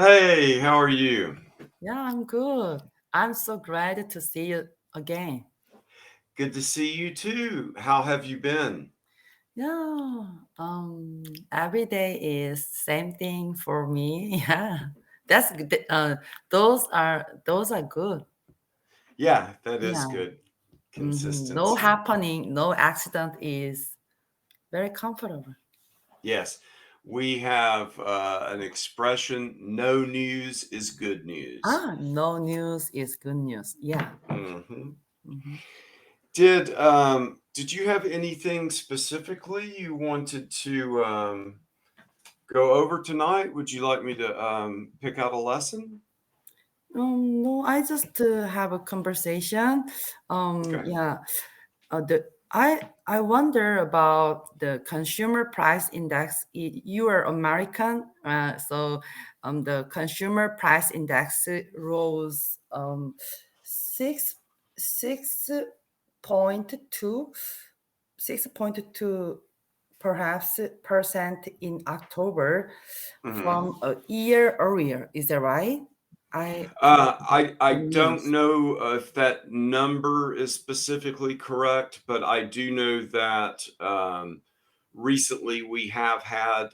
Hey, how are you? Yeah, I'm good. I'm so glad to see you again. Good to see you too. How have you been? Yeah, every day is same thing for me. Yeah, that's good. Those are good. Yeah, that is Yeah. good. No Consistency. happening, no accident is very comfortable. Yes, we have an expression, no news is good news. No news is good news. Yeah. hmm hmm did you have anything specifically you wanted to go over tonight? Would you like me to pick out a lesson? No, I just have a conversation. Okay. Yeah, I wonder about the consumer price index. You are American, so the consumer price index rose six six point two 6.2 perhaps percent in October hmm from a year earlier. Is that right? I I don't news. know if that number is specifically correct, but I do know that recently we have had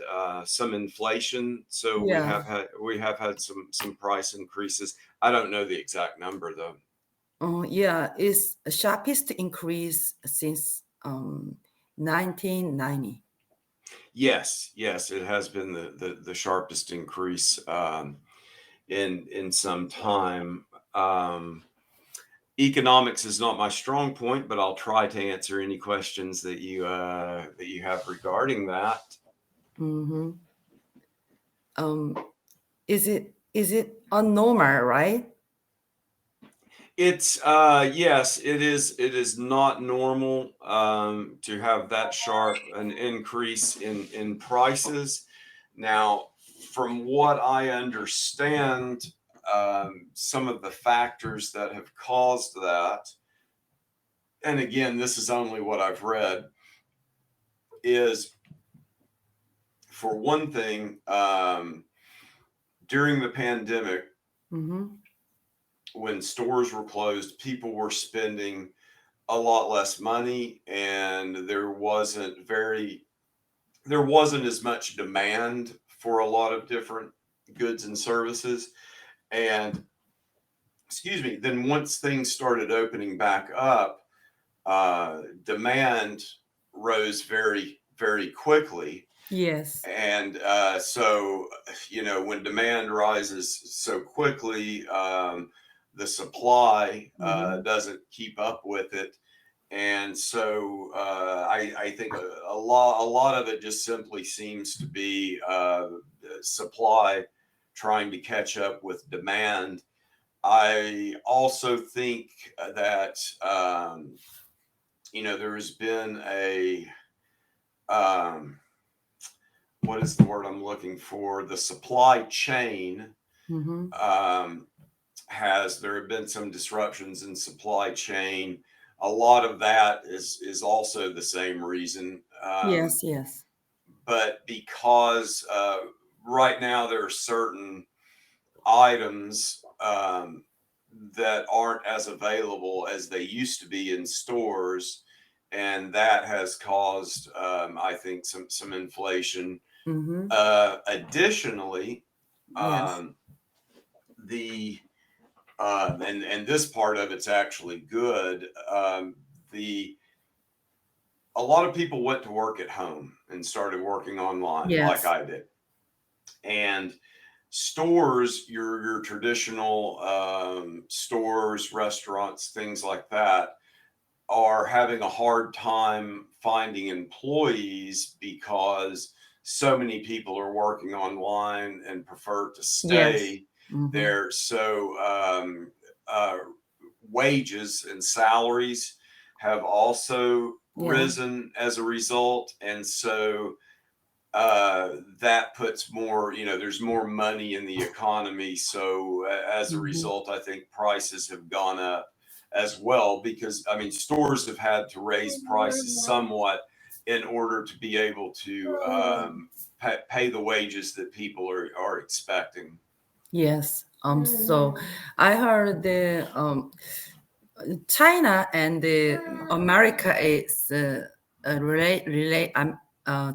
some inflation, so Yeah. we have had some price increases. I don't know the exact number though. Yeah, it's the sharpest increase since 1990. Yes, yes, it has been the sharpest increase in some time. Um, Economics is not my strong point, but I'll try to answer any questions that you have regarding that. hmm is it a normal, right? It's yes, it is not normal to have that sharp an increase in prices. Now, from what I understand, some of the factors that have caused that, and again, this is only what I've read, is for one thing, during the pandemic, Mm-hmm. when stores were closed, people were spending a lot less money, and there wasn't as much demand for a lot of different goods and services. And excuse me, then once things started opening back up, demand rose very quickly. Yes. And so, when demand rises so quickly, the supply Mm-hmm. doesn't keep up with it. And so I think a lot of it just simply seems to be supply trying to catch up with demand. I also think that there has been a um, what is the word I'm looking for? The supply chain Mm-hmm. um, there have been some disruptions in supply chain. A lot of that is also the same reason, Yes, yes. but because right now there are certain items that aren't as available as they used to be in stores, and that has caused, I think, some inflation. Mm-hmm. Additionally, Yes. um, the and this part of it's actually good. The A lot of people went to work at home and started working online, like Yes. I did, and stores, your traditional stores, restaurants, things like that, are having a hard time finding employees because so many people are working online and prefer to Yes. stay Mm-hmm. there. So uh, wages and salaries have also Yeah. risen as a result. And so that puts more, there's more money in the economy. So as a Mm-hmm. result, I think prices have gone up as well because, I mean, stores have had to raise prices somewhat in order to be able to pay the wages that people are expecting. Yes. So I heard the China and America is relate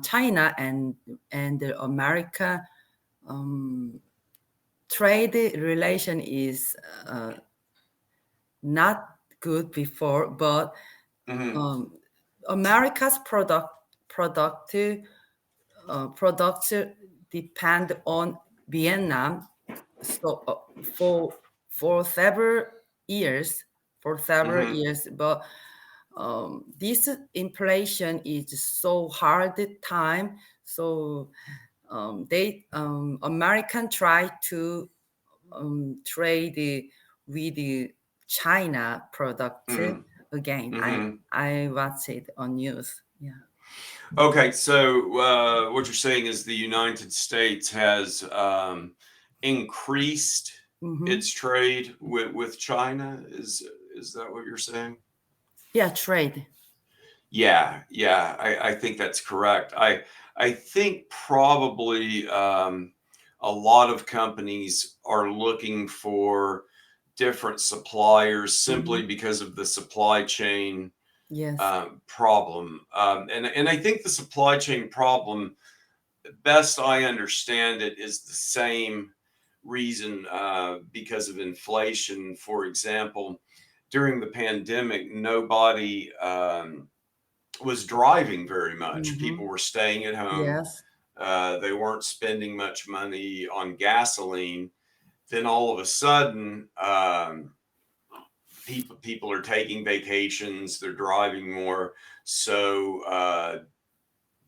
China and the America trade relation is uh, not good before, but Hmm. um, America's product products depend on Vietnam. So for several years, Hmm. but this inflation is so hard time. So they American try to trade with the China product Hmm. again. Hmm. I watch it on news. Yeah. Okay, so what you're saying is the United States has increased Mm-hmm. its trade with China. Is that what you're saying? Yeah, trade. Yeah, yeah, I think that's correct. I think probably a lot of companies are looking for different suppliers Mm-hmm. simply because of the supply chain Yes. problem. And I think the supply chain problem, best I understand it, is the same reason because of inflation. For example, during the pandemic, nobody was driving very much. Mm-hmm. People were staying at home. Yes. They weren't spending much money on gasoline. Then all of a sudden, people are taking vacations. They're driving more. So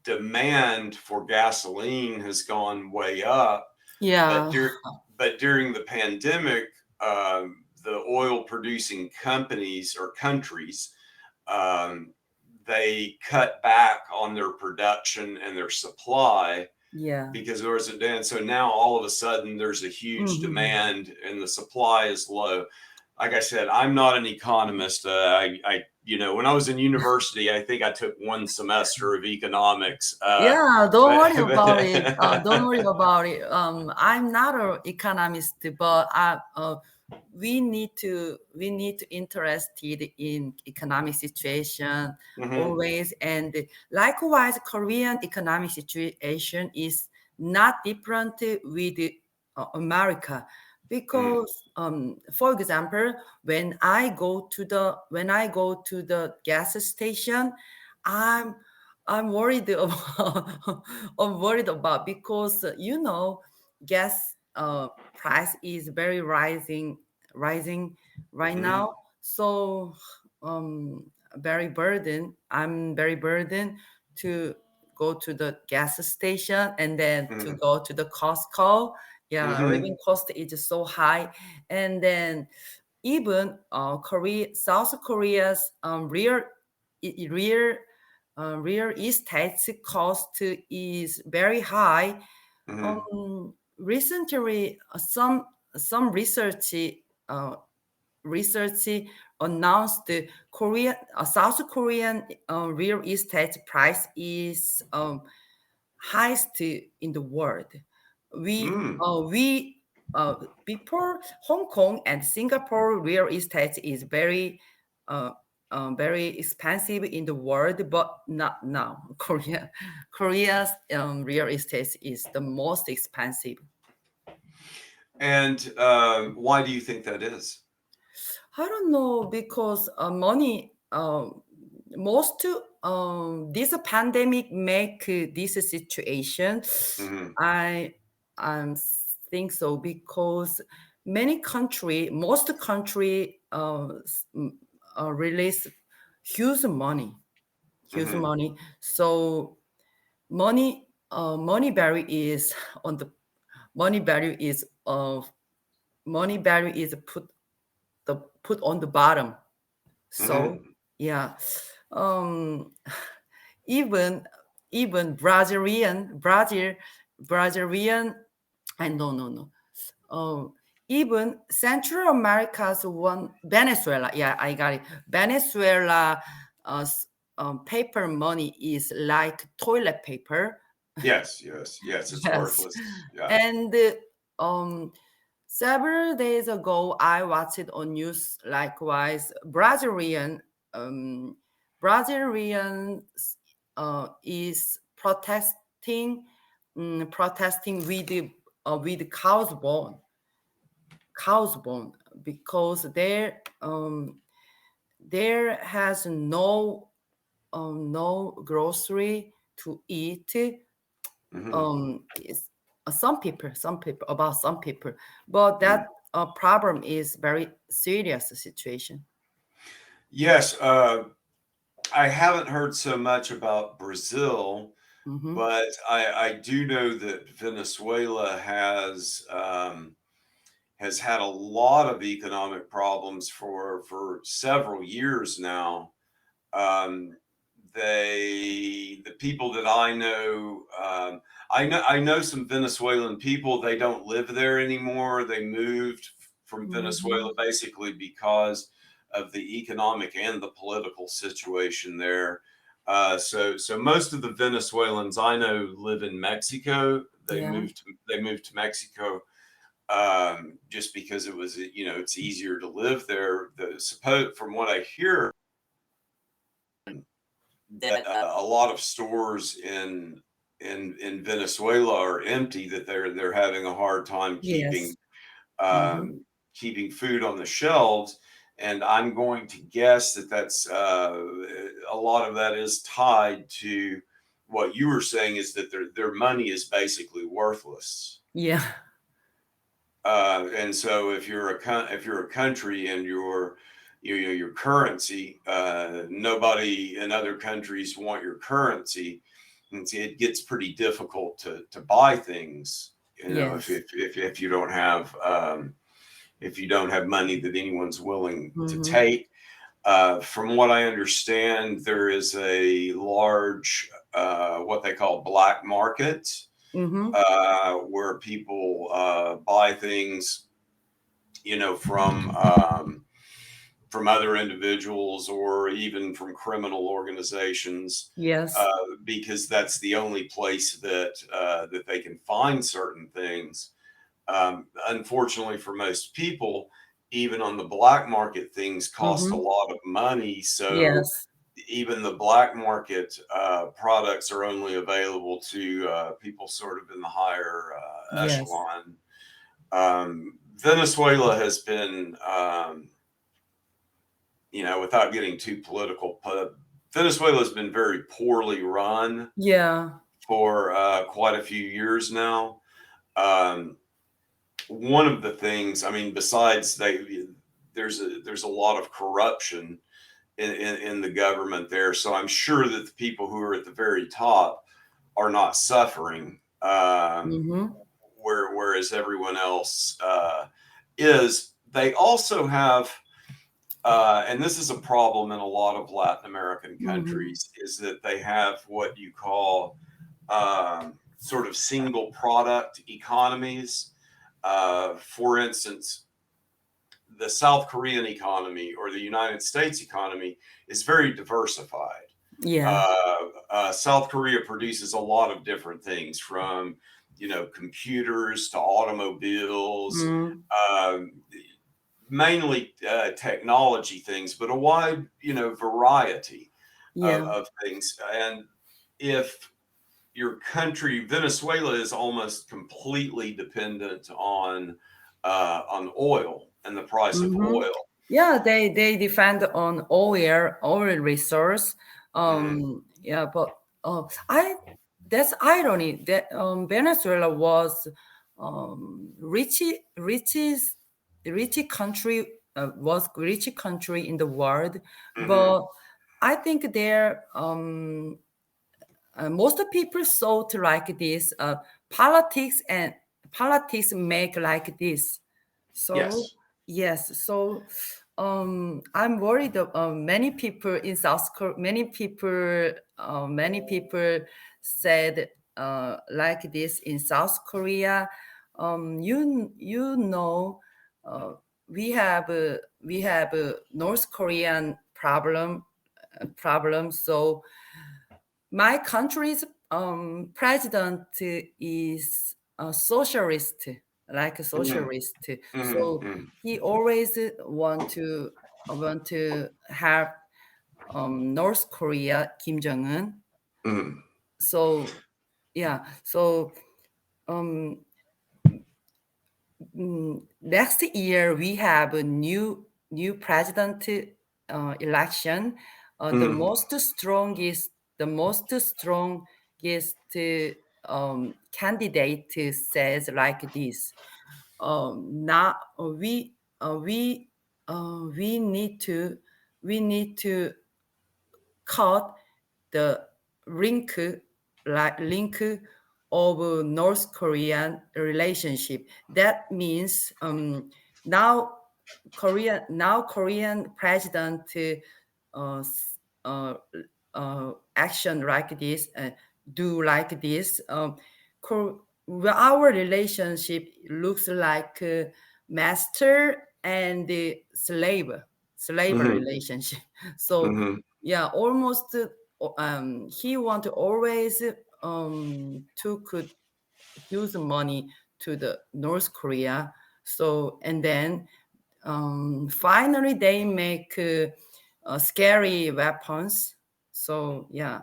demand for gasoline has gone way up. But Yeah. but during the pandemic, the oil producing companies or countries, um, they cut back on their production and their supply Yeah. because there was a demand. So now all of a sudden there's a huge Mm-hmm. demand and the supply is low. Like I said, I'm not an economist. When I was in university, I think I took one semester of economics. Yeah, don't But, worry about it. Don't worry about it. I'm not an economist, but we need to interested in economic situation Mhm, always, and likewise, Korean economic situation is not different with America mhm, because, for example, when I go to the gas station, I'm I'm worried about I'm worried about because gas price is very rising right mhm, now. So very burdened. I'm very burdened to go to the gas station and then to mhm, go to the Costco. Yeah, mhm, living cost is so high, and then even South Korea's real real estate cost is very high. mhm, Recently, some uh, research announced the South Korean real estate price is highest in the world. We mm. we before Hong Kong and Singapore real estate is uh, very expensive in the world, but not now. Korea's real estate is the most expensive. And why do you think that is? I don't know because money. Most this pandemic make this situation. Mhm, I I think so because most country release huge money, huge mhm, money. So money value is on the money value is money value is put on the bottom. So mhm, yeah, um, even even Brazilian, and no. Even Central America's one Venezuela. Yeah, I got it. Venezuela, paper money is like toilet paper. yes, yes, yes, it's Yes, worthless. Yeah. and um, Several days ago, I watched it on news. Likewise, um, Brazilian is protesting with cow's bone because there has no grocery to eat. Hmm. It's, some people, but that problem is very serious situation. Yes, I haven't heard so much about Brazil, Mm-hmm. but I do know that Venezuela has had a lot of economic problems for several years now. Um, the people that I know some Venezuelan people. They don't live there anymore. They moved from Mm-hmm. Venezuela basically because of the economic and the political situation there. So most of the Venezuelans I know live in Mexico. Yeah. They moved to Mexico just because it was, it's easier to live there. From what I hear, that a lot of stores in Venezuela are empty. That they're having a hard time Yes. Mm-hmm. keeping food on the shelves. And I'm going to guess that that's a lot of that is tied to what you were saying, is that their money is basically worthless. Yeah. And so if you're a country and your currency, nobody in other countries want your currency, and so it gets pretty difficult to buy things. Yes. If you don't have if you don't have money that anyone's willing to Mm-hmm. take. From what I understand, there is a large what they call black market, Mm-hmm. where people buy things, from other individuals or even from criminal organizations, Yes. because that's the only place that they can find certain things. Unfortunately, for most people, even on the black market, things cost a Mm-hmm. lot of money. So Yes. even the black market products are only available to people sort of in the higher Yes. echelon. Venezuela has been, without getting too political, Venezuela has been very poorly run Yeah. for quite a few years now. Um, One of the things, I mean, besides there's a lot of corruption in the government there, so I'm sure that the people who are at the very top are not suffering. Mm-hmm. Whereas everyone else is. They also have, and this is a problem in a lot of Latin American Mm-hmm. countries, is that they have what you call sort of single product economies. For instance, the South Korean economy or the United States economy is very diversified. Yeah. South Korea produces a lot of different things, from computers to automobiles, Mm. um, mainly technology things, but a wide variety Yeah. of things. And if your country, Venezuela, is almost completely dependent on oil and the price of Mm-hmm. oil. Yeah, they depend on oil resource. Mhm. Yeah, but I that's irony that Venezuela was rich rich country was rich country in the world, Mhm. but I think there most people thought like this. Politics and politics make like this. So Yes. yes, so I'm worried. Many people in many people said like this in South Korea. You know, uh, we have a North Korean problem. So my country's president is a socialist. like a Mhm, socialist. mhm, So mhm, he always want to have North Korea Kim Jong Un. mhm, So yeah, so um, next year we have a new president election. mhm, The most strongest candidate says like this. Now we need to we need to cut the link link of North Korean relationship. That means now Korean president uh, s- uh, action like this, do like this. Well, our relationship looks like master and slave mhm, relationship. So mhm. yeah, almost he want to always took huge money to the North Korea. So and then finally they make scary weapons. So yeah,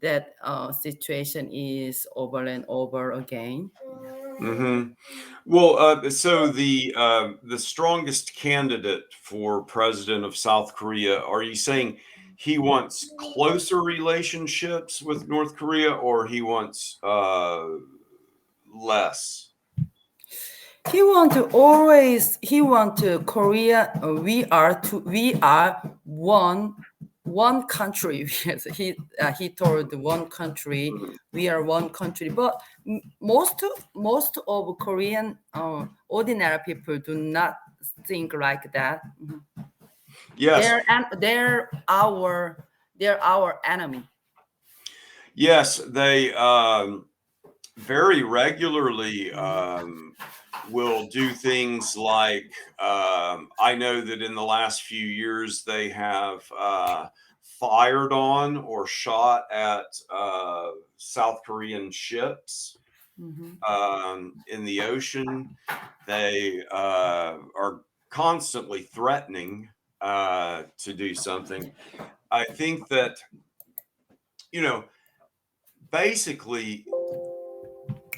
that situation is over and over again. Mhm. Well, so the strongest candidate for president of South Korea, are you saying he wants closer relationships with North Korea, or he wants less? He want to Korea. We are one country. Yes, he told one country. Mhm. We are one country. But most of Korean ordinary people do not think like that. Yes, They're our enemy. yes, they very regularly will do things like I know that in the last few years they have fired on or shot at South Korean ships Mhm. in the ocean. They are constantly threatening to do something. I think that, you know, basically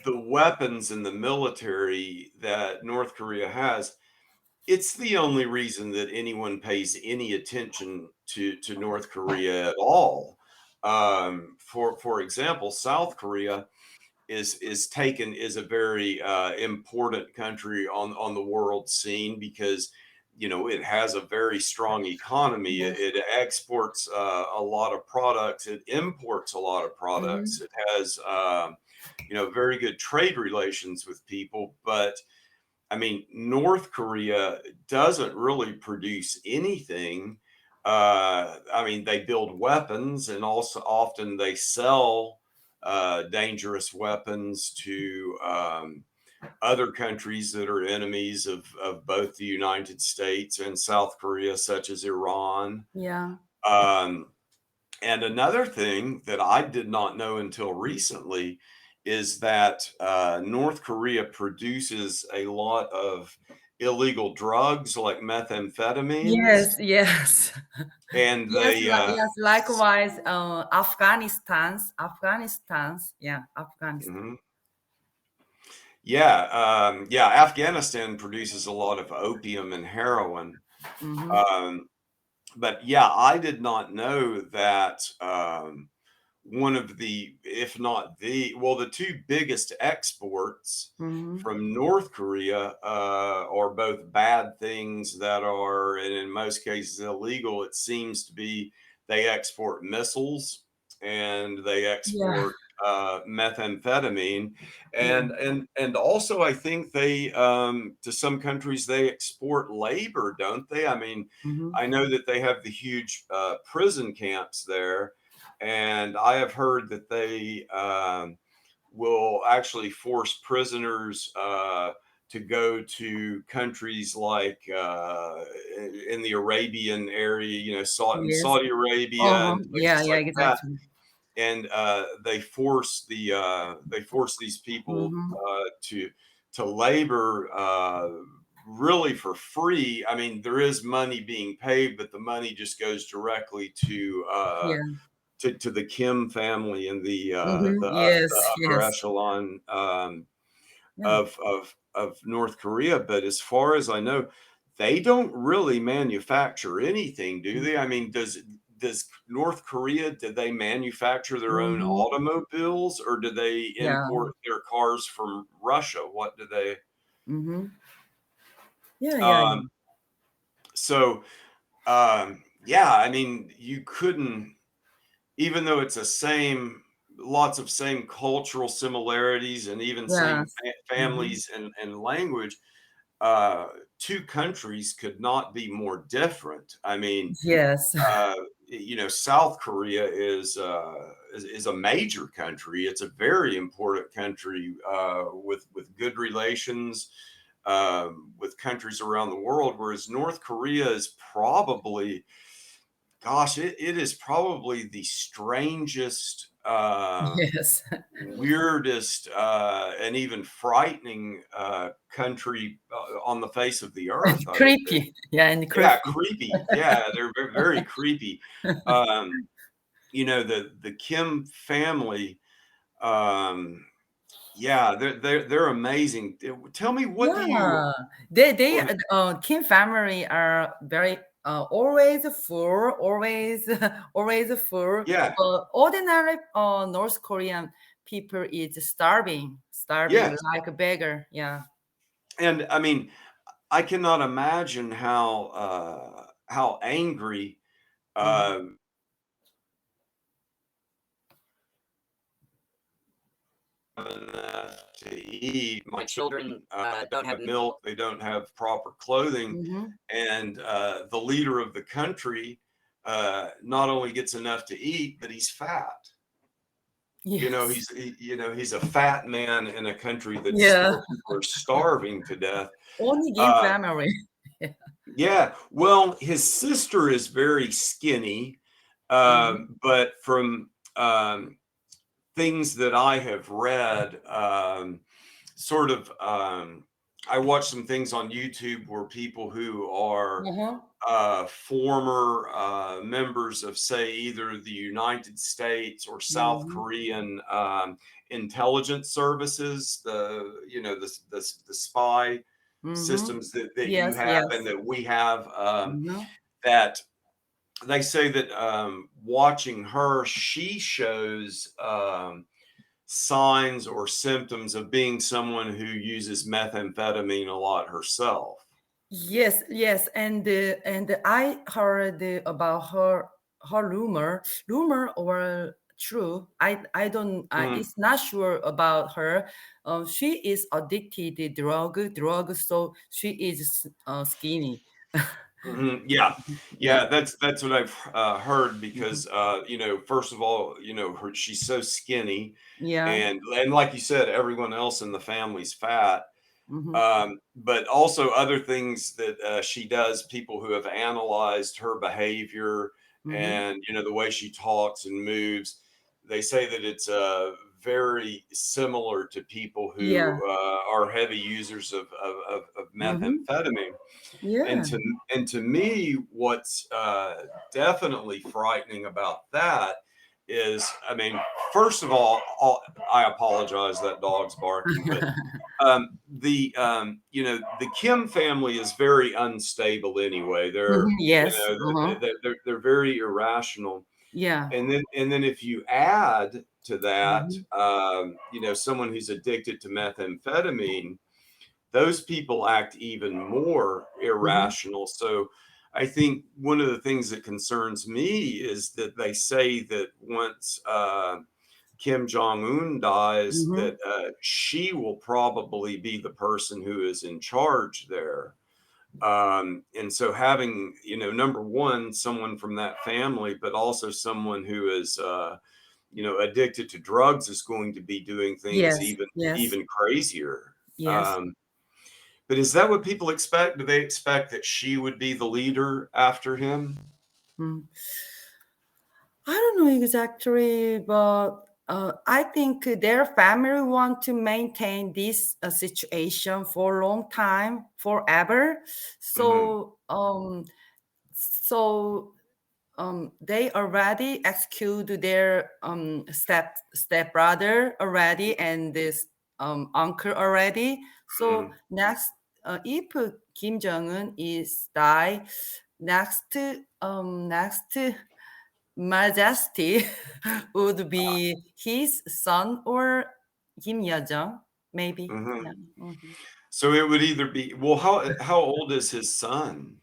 the weapons and the military that North Korea has, it's the only reason that anyone pays any attention to North Korea at all. For example, South Korea is taken is a very important country on the world scene because it has a very strong economy. Yes. It exports a lot of products. It imports a lot of products. Mhm. It has very good trade relations with people. But I mean, North Korea doesn't really produce anything. I mean, they build weapons and also often they sell dangerous weapons to other countries that are enemies of both the United States and South Korea, such as Iran. Yeah. Um, and another thing that I did not know until recently is that North Korea produces a lot of illegal drugs like methamphetamines, Yes, yes. and they, Yes, likewise, Afghanistan. mhm. Yeah, yeah, Afghanistan produces a lot of opium and heroin. Mm-hmm. Um, but yeah, I did not know that one of the, if not the two biggest exports Mm-hmm. from North Korea are both bad things that are, and in most cases, illegal. It seems to be they export missiles and they Yeah. export methamphetamine, Yeah. and also I think they to some countries they export labor, don't they? I mean, Mm-hmm. I know that they have the huge prison camps there, and I have heard that they will actually force prisoners to go to countries like in the Arabian area, Yes. Saudi Arabia Uh-huh. and Yeah, places yeah, like that, exactly. and they force these people Mm-hmm. to to labor really for free. I mean, there is money being paid, but the money just goes directly Yeah. to the Kim family and Mm-hmm. the Yes. upper Yes. echelon Yeah. of North Korea. But as far as I know, they don't really manufacture anything, do they? I mean, does North Korea, do they manufacture their own Mm-hmm. automobiles, or do they Yeah. import their cars from Russia? What do they? Mm-hmm. Yeah. Yeah. Yeah. Um, so yeah, I mean, you couldn't, even though it's the same, lots of same cultural similarities and even same Yes. Mm-hmm. families and language, uh, two countries could not be more different. I mean, Yes. uh, South Korea is a major country. It's a very important country with good relations with countries around the world, whereas North Korea is probably, gosh, it is probably the strangest, Yes. weirdest, and even frightening country on the face of the earth, I would think. Creepy. Yeah, and Yeah, creepy. creepy. Yeah, they're very creepy. Um, the Kim family, um, yeah, they're amazing. Tell me, what do you? Yeah, they Go ahead. Kim family are very always full, always always full. Yeah, But ordinary North Korean people is starving, starving yes, like a beggar. Yeah. and I mean, I cannot imagine how angry Hmm. uh, enough to eat. My children don't have milk. They don't have proper clothing, Hmm. and the leader of the country not only gets enough to eat, but he's fat. Yes. He's a fat man in a country Yeah. where people are starving to death. Only Kim Uh, family. yeah, well, his sister is very skinny, Hmm. but from things that I have read, sort of, I watched some things on YouTube where people who are Uh-huh. former members of, say, either the United States or South Hmm. Korean intelligence services, the spy Hmm. systems that you Yes. have and Yes. that we have, Hmm. that they say that watching her, she shows signs or symptoms of being someone who uses methamphetamine a lot herself. Yes, yes, and I heard about her rumor or true. I don't. Mm, It's not sure about her. She is addicted to drug. So she is skinny. yeah, Yeah, yeah, that's what I've heard mhm. because first of all, she's so skinny, Yeah, and like you said, everyone else in the family's fat. hmm, But also other things that she does, people who have analyzed her behavior hmm, and the way she talks and moves, they say that it's very similar to people yeah, who are heavy users of hmm, methamphetamine. And yeah, to me, what's definitely frightening about that is, I mean, first of all, I apologize that dog's barking, but the Kim family is very unstable anyway. They're hmm, yes, uh-huh, they're very irrational, yeah, and then if you add to that, hmm, someone who's addicted to methamphetamine, those people act even more hmm, irrational. So I think one of the things that concerns me is that they say that once Kim Jong Un dies, hmm, that she will probably be the person who is in charge there. And so having, number one, someone from that family, but also someone who is, addicted to drugs is going to be doing things yes, even yes, even crazier. yes. Um, but is that what people expect? Do they expect that she would be the leader after him? Mm. I don't know exactly, but I think their family want to maintain this situation for a long time, forever. Hmm. So they already execute their stepbrother already and this uncle already. So Hmm. next, if Kim Jong Un is die, next next Majesty would be his son or Kim Yo Jong, maybe. Hmm. Yeah. Mhm. So it would either be, well, how old is his son?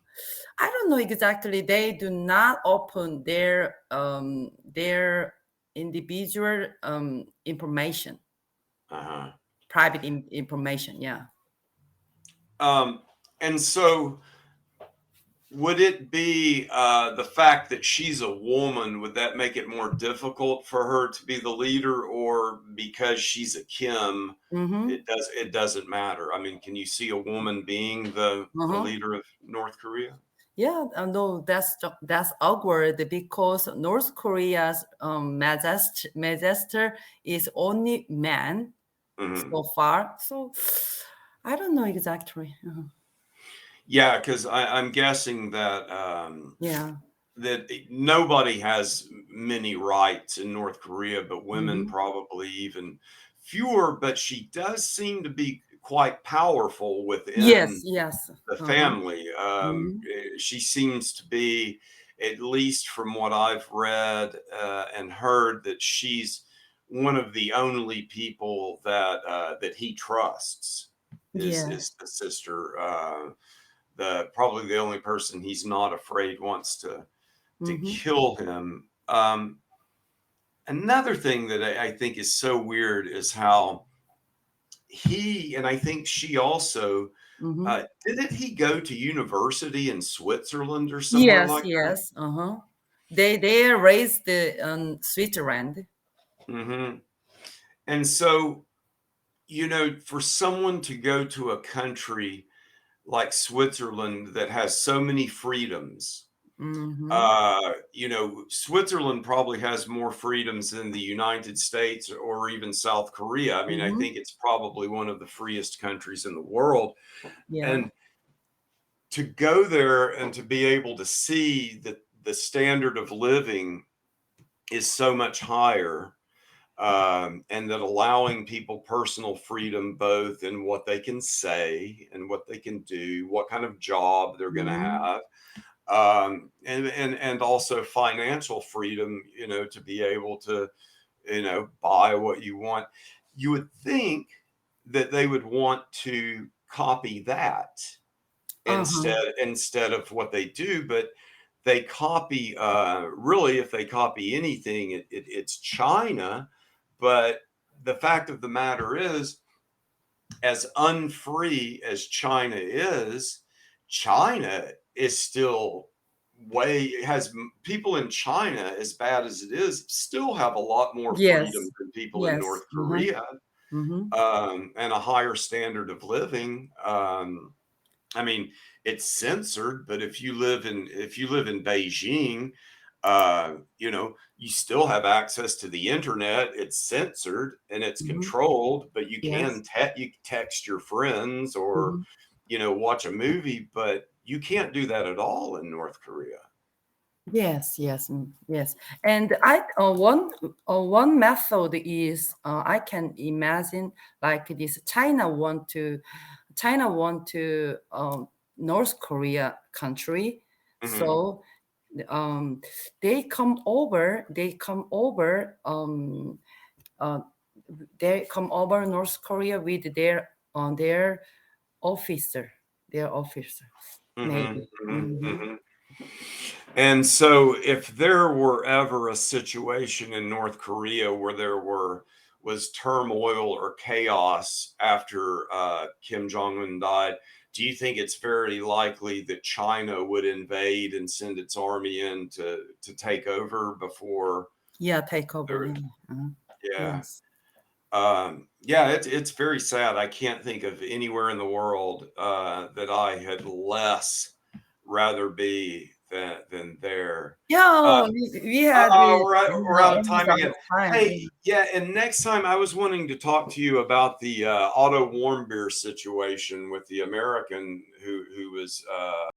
I don't know exactly. They do not open their individual information, Uh-huh. private information. Yeah. Um, and so would it be the fact that she's a woman, would that make it more difficult for her to be the leader, or because she's a Kim, Mm-hmm. it doesn't matter? I mean, can you see a woman being the Uh-huh. leader of North Korea? Yeah, no, that's awkward because North Korea's master is only man Hmm. so far. So I don't know exactly. Yeah, because I'm guessing that Yeah. nobody has many rights in North Korea, but women Hmm. probably even fewer. But she does seem to be quite powerful Yes. within Yes. the Uh-huh. family. Hmm. She seems to be, at least from what I've read and heard, that she's one of the only people that he trusts. Yeah. Is the sister, the probably the only person he's not afraid wants to Hmm. kill him. Another thing that I think is so weird is how he, and I think she also, Hmm. didn't he go to university in Switzerland or somewhere Yes. like that? Yes. Uh-huh. They are raised in Switzerland. Hmm. And so, for someone to go to a country like Switzerland that has so many freedoms, Hmm. Switzerland probably has more freedoms than the United States or even South Korea. I mean, I Hmm. think it's probably one of the freest countries in the world. Yeah. And to go there and to be able to see that the standard of living is so much higher, and that allowing people personal freedom both in what they can say and what they can do, what kind of job they're going to Hmm. have, and also financial freedom, to be able to, buy what you want. You would think that they would want to copy that Uh-huh. instead of what they do, but they copy, really, if they copy anything, it's China. But the fact of the matter is, as unfree as China is still way has people in China, as bad as it is, still have a lot more freedom Yes. than people in Yes. North Uh-huh. Korea, Hmm. and a higher standard of living. I mean, it's censored, but if you live in Beijing, you still have access to the internet. It's censored and it's Hmm. controlled, but Yes. you text your friends or Hmm. watch a movie, but you can't do that at all in North Korea. Yes, yes, yes. And one method is I can imagine like this China want to North Korea country, Hmm. so um uh, they come over North Korea with their officer, their officer maybe. Hmm. Hmm. Hmm. Hmm. And so, if there were ever a situation in North Korea where was turmoil or chaos after Kim Jong Un died, do you think it's very likely that China would invade and send its army in to take over before Yeah, take over. there? Yeah. Uh-huh. Yeah, Yes. yeah, it's very sad. I can't think of anywhere in the world that I had less rather be than there. Yeah, Uh, we had it we're out of almost time out of again. time. Hey, yeah, and next time I was wanting to talk to you about the auto warm beer situation with the American who was